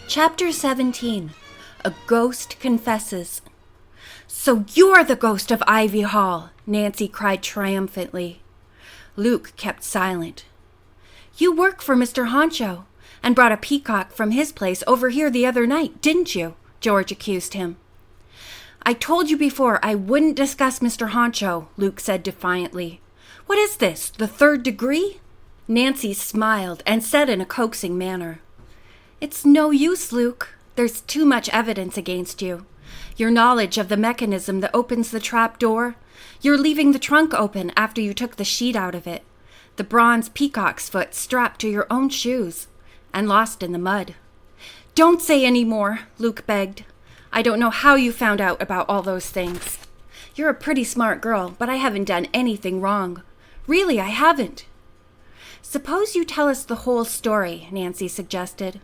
Chapter 17. A Ghost Confesses. "So you're the ghost of Ivy Hall," Nancy cried triumphantly. Luke kept silent. "You work for Mr. Honcho and brought a peacock from his place over here the other night, didn't you?" George accused him. "I told you before I wouldn't discuss Mr. Honcho," Luke said defiantly. "What is this, the third degree?" Nancy smiled and said in a coaxing manner, "It's no use, Luke. There's too much evidence against you. Your knowledge of the mechanism that opens the trap door, your leaving the trunk open after you took the sheet out of it, the bronze peacock's foot strapped to your own shoes, and lost in the mud." "Don't say any more," Luke begged. "I don't know how you found out about all those things. You're a pretty smart girl, but I haven't done anything wrong. Really, I haven't." "Suppose you tell us the whole story," Nancy suggested.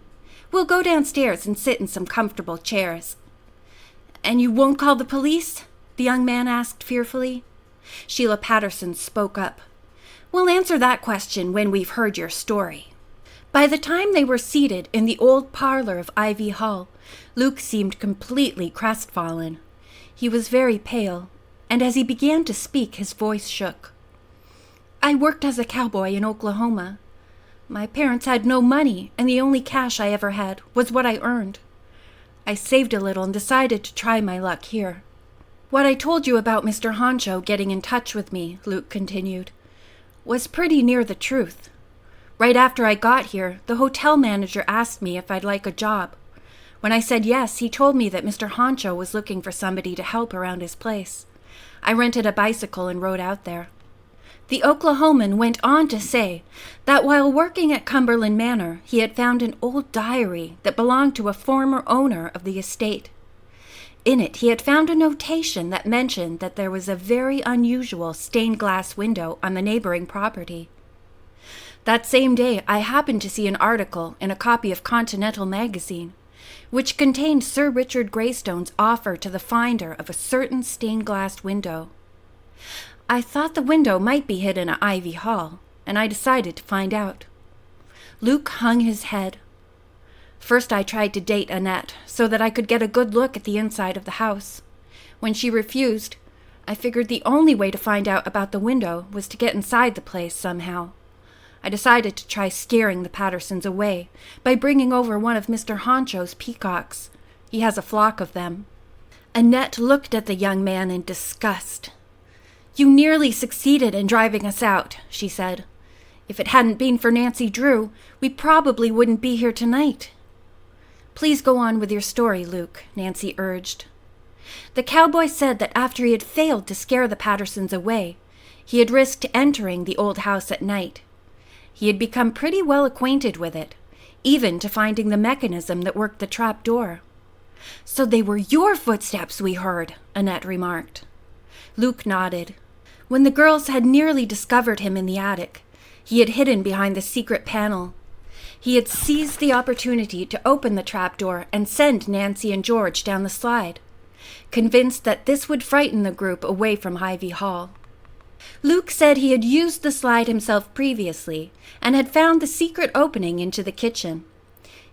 "We'll go downstairs and sit in some comfortable chairs." "And you won't call the police?" the young man asked fearfully. Sheila Patterson spoke up. "We'll answer that question when we've heard your story." By the time they were seated in the old parlor of Ivy Hall, Luke seemed completely crestfallen. He was very pale, and as he began to speak, his voice shook. "I worked as a cowboy in Oklahoma. My parents had no money, and the only cash I ever had was what I earned. I saved a little and decided to try my luck here. What I told you about Mr. Honcho getting in touch with me," Luke continued, "was pretty near the truth. Right after I got here, the hotel manager asked me if I'd like a job. When I said yes, he told me that Mr. Honcho was looking for somebody to help around his place. I rented a bicycle and rode out there." The Oklahoman went on to say that while working at Cumberland Manor, he had found an old diary that belonged to a former owner of the estate. In it, he had found a notation that mentioned that there was a very unusual stained glass window on the neighboring property. That same day, I happened to see an article in a copy of Continental magazine, which contained Sir Richard Greystone's offer to the finder of a certain stained glass window. I thought the window might be hidden at Ivy Hall, and I decided to find out." Luke hung his head. "First I tried to date Annette so that I could get a good look at the inside of the house. When she refused, I figured the only way to find out about the window was to get inside the place somehow. I decided to try scaring the Pattersons away by bringing over one of Mr. Honcho's peacocks. He has a flock of them." Annette looked at the young man in disgust. "You nearly succeeded in driving us out," she said. "If it hadn't been for Nancy Drew, we probably wouldn't be here tonight." "Please go on with your story, Luke," Nancy urged. "The cowboy said that after he had failed to scare the Pattersons away, he had risked entering the old house at night. He had become pretty well acquainted with it, even to finding the mechanism that worked the trap door." "So they were your footsteps we heard," Annette remarked. Luke nodded. When the girls had nearly discovered him in the attic, he had hidden behind the secret panel. He had seized the opportunity to open the trapdoor and send Nancy and George down the slide, convinced that this would frighten the group away from Ivy Hall. Luke said he had used the slide himself previously and had found the secret opening into the kitchen.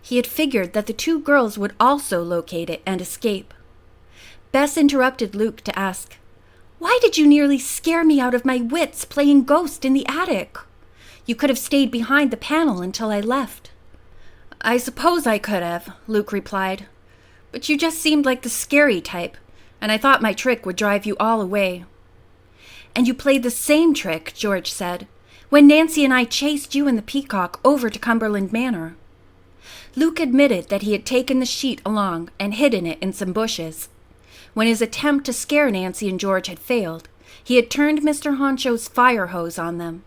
He had figured that the two girls would also locate it and escape. Bess interrupted Luke to ask, "Why did you nearly scare me out of my wits playing ghost in the attic? You could have stayed behind the panel until I left." "I suppose I could have," Luke replied. "But you just seemed like the scary type, and I thought my trick would drive you all away." "And you played the same trick," George said, "when Nancy and I chased you and the peacock over to Cumberland Manor." Luke admitted that he had taken the sheet along and hidden it in some bushes. When his attempt to scare Nancy and George had failed, he had turned Mr. Honcho's fire hose on them.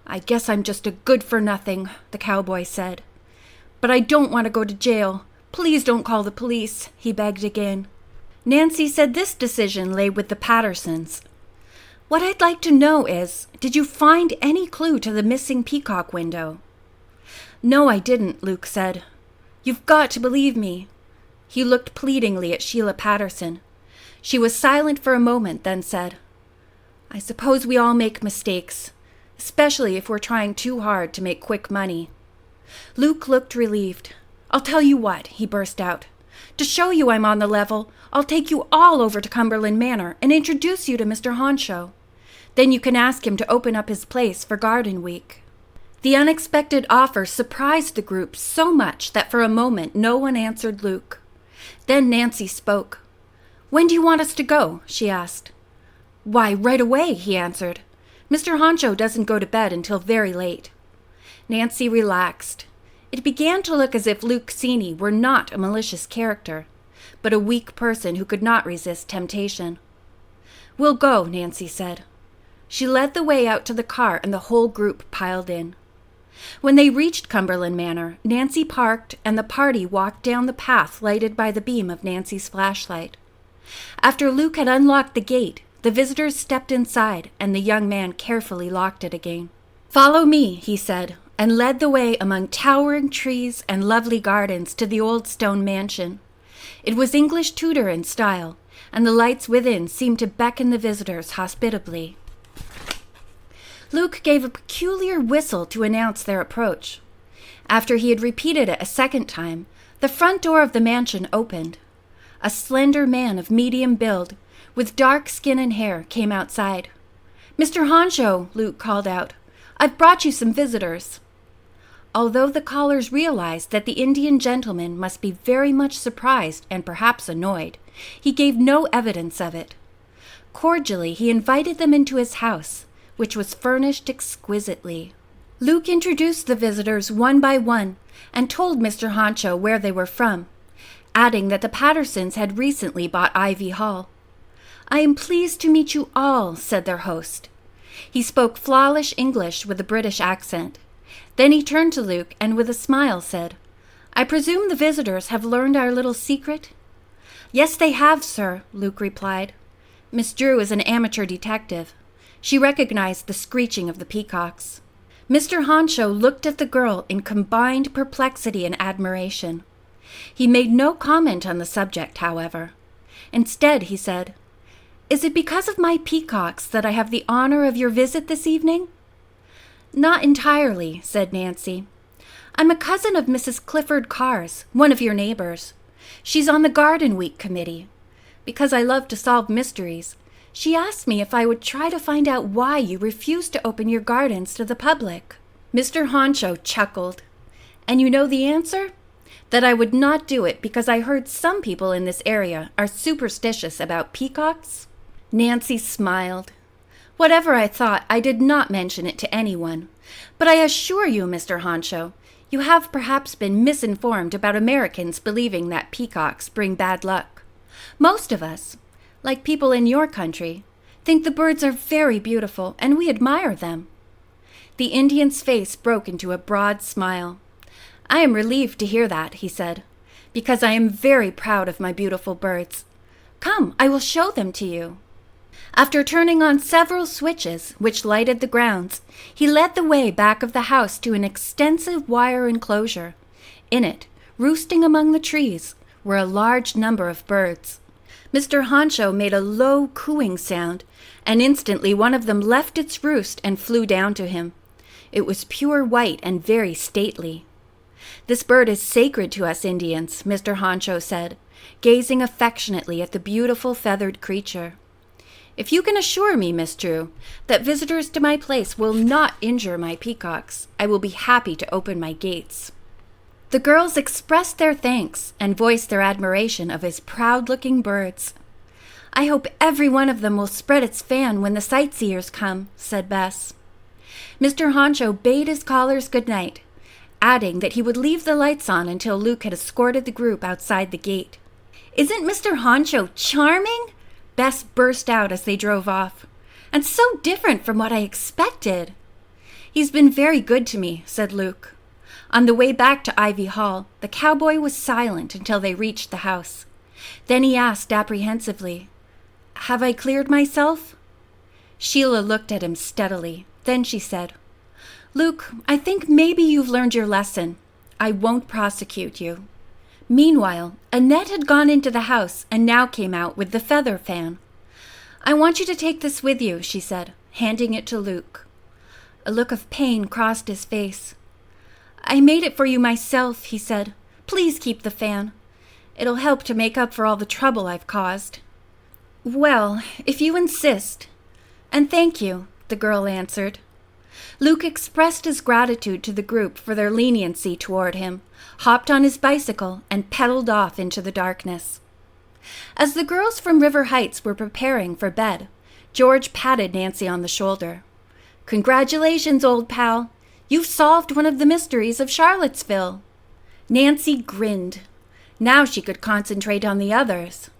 "I guess I'm just a good-for-nothing," the cowboy said. "But I don't want to go to jail. Please don't call the police," he begged again. Nancy said this decision lay with the Pattersons. "What I'd like to know is, did you find any clue to the missing peacock window?" "No, I didn't," Luke said. "You've got to believe me." He looked pleadingly at Sheila Patterson. She was silent for a moment, then said, "I suppose we all make mistakes, especially if we're trying too hard to make quick money." Luke looked relieved. I'll tell you what, he burst out. To show you I'm on the level, I'll take you all over to Cumberland Manor and introduce you to Mr. Honcho. Then you can ask him to open up his place for Garden Week." The unexpected offer surprised the group so much that for a moment no one answered Luke. Then Nancy spoke. "When do you want us to go?" she asked. "Why, right away," he answered. "Mr. Honcho doesn't go to bed until very late." Nancy relaxed. It began to look as if Luke Seeney were not a malicious character, but a weak person who could not resist temptation. "We'll go," Nancy said. She led the way out to the car and the whole group piled in. When they reached Cumberland Manor, Nancy parked and the party walked down the path lighted by the beam of Nancy's flashlight. After Luke had unlocked the gate, the visitors stepped inside and the young man carefully locked it again. "Follow me," he said, and led the way among towering trees and lovely gardens to the old stone mansion. It was English Tudor in style, and the lights within seemed to beckon the visitors hospitably. Luke gave a peculiar whistle to announce their approach. After he had repeated it a second time, the front door of the mansion opened. A slender man of medium build, with dark skin and hair, came outside. "Mr. Honcho," Luke called out, "I've brought you some visitors." Although the callers realized that the Indian gentleman must be very much surprised and perhaps annoyed, he gave no evidence of it. Cordially, he invited them into his house, which was furnished exquisitely. Luke introduced the visitors one by one and told Mr. Honcho where they were from, adding that the Pattersons had recently bought Ivy Hall. "I am pleased to meet you all," said their host. He spoke flawless English with a British accent. Then he turned to Luke and with a smile said, "I presume the visitors have learned our little secret?" "Yes, they have, sir," Luke replied. Miss Drew is an amateur detective. She recognized the screeching of the peacocks. Mr. Honcho looked at the girl in combined perplexity and admiration. He made no comment on the subject, however. Instead, he said, "Is it because of my peacocks that I have the honor of your visit this evening?" "Not entirely," said Nancy. "I'm a cousin of Mrs. Clifford Carr's, one of your neighbors. She's on the Garden Week committee. Because I love to solve mysteries, she asked me if I would try to find out why you refused to open your gardens to the public." Mr. Honcho chuckled. "And you know the answer? That I would not do it because I heard some people in this area are superstitious about peacocks?" Nancy smiled. "Whatever I thought, I did not mention it to anyone. But I assure you, Mr. Honcho, you have perhaps been misinformed about Americans believing that peacocks bring bad luck. Most of us, like people in your country, think the birds are very beautiful and we admire them." The Indian's face broke into a broad smile. "I am relieved to hear that," he said, "because I am very proud of my beautiful birds. Come, I will show them to you." After turning on several switches, which lighted the grounds, he led the way back of the house to an extensive wire enclosure. In it, roosting among the trees, were a large number of birds. Mr. Honcho made a low cooing sound, and instantly one of them left its roost and flew down to him. It was pure white and very stately. "This bird is sacred to us Indians," Mr. Honcho said, gazing affectionately at the beautiful feathered creature. "If you can assure me, Miss Drew, that visitors to my place will not injure my peacocks, I will be happy to open my gates." The girls expressed their thanks and voiced their admiration of his proud-looking birds. "I hope every one of them will spread its fan when the sightseers come," said Bess. Mr. Honcho bade his callers good night, adding that he would leave the lights on until Luke had escorted the group outside the gate. "Isn't Mr. Honcho charming?" Bess burst out as they drove off. "And so different from what I expected." "He's been very good to me," said Luke. On the way back to Ivy Hall, the cowboy was silent until they reached the house. Then he asked apprehensively, "Have I cleared myself?" Sheila looked at him steadily. Then she said, "Luke, I think maybe you've learned your lesson. I won't prosecute you." Meanwhile, Annette had gone into the house and now came out with the feather fan. "I want you to take this with you," she said, handing it to Luke. A look of pain crossed his face. "I made it for you myself," he said. Please keep the fan. It'll help to make up for all the trouble I've caused." "Well, if you insist. And thank you," the girl answered. Luke expressed his gratitude to the group for their leniency toward him, hopped on his bicycle, and pedaled off into the darkness. As the girls from River Heights were preparing for bed, George patted Nancy on the shoulder. "Congratulations, old pal. You've solved one of the mysteries of Charlottesville." Nancy grinned. Now she could concentrate on the others.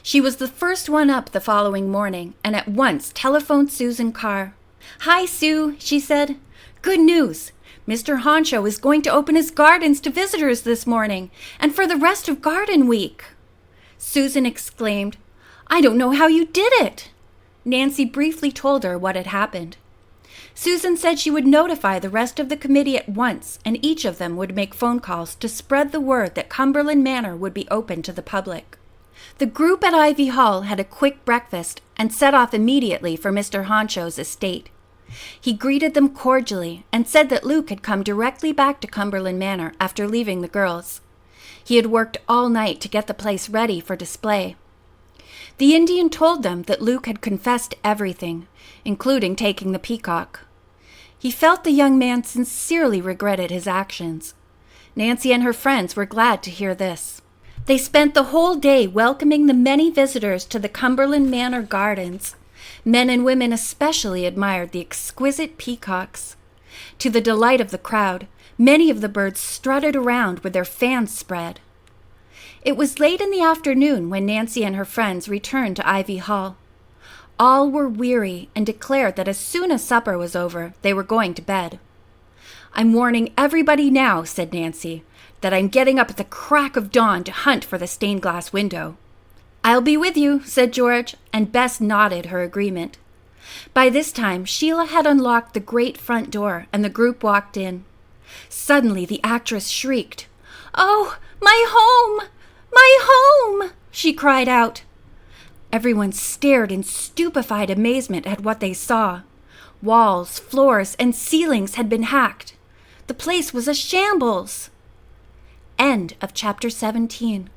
She was the first one up the following morning and at once telephoned Susan Carr. "Hi, Sue," she said. "Good news. Mr. Honcho is going to open his gardens to visitors this morning and for the rest of Garden Week." Susan exclaimed, "I don't know how you did it." Nancy briefly told her what had happened. Susan said she would notify the rest of the committee at once, and each of them would make phone calls to spread the word that Cumberland Manor would be open to the public. The group at Ivy Hall had a quick breakfast and set off immediately for Mr. Honcho's estate. He greeted them cordially and said that Luke had come directly back to Cumberland Manor after leaving the girls. He had worked all night to get the place ready for display. The Indian told them that Luke had confessed everything, including taking the peacock. He felt the young man sincerely regretted his actions. Nancy and her friends were glad to hear this. They spent the whole day welcoming the many visitors to the Cumberland Manor gardens. Men and women especially admired the exquisite peacocks. To the delight of the crowd, many of the birds strutted around with their fans spread. It was late in the afternoon when Nancy and her friends returned to Ivy Hall. All were weary and declared that as soon as supper was over, they were going to bed. "I'm warning everybody now," said Nancy, "that I'm getting up at the crack of dawn to hunt for the stained glass window." "I'll be with you," said George, and Bess nodded her agreement. By this time, Sheila had unlocked the great front door, and the group walked in. Suddenly, the actress shrieked. "Oh, my home! My home!" she cried out. Everyone stared in stupefied amazement at what they saw. Walls, floors, and ceilings had been hacked. The place was a shambles. End of chapter 17.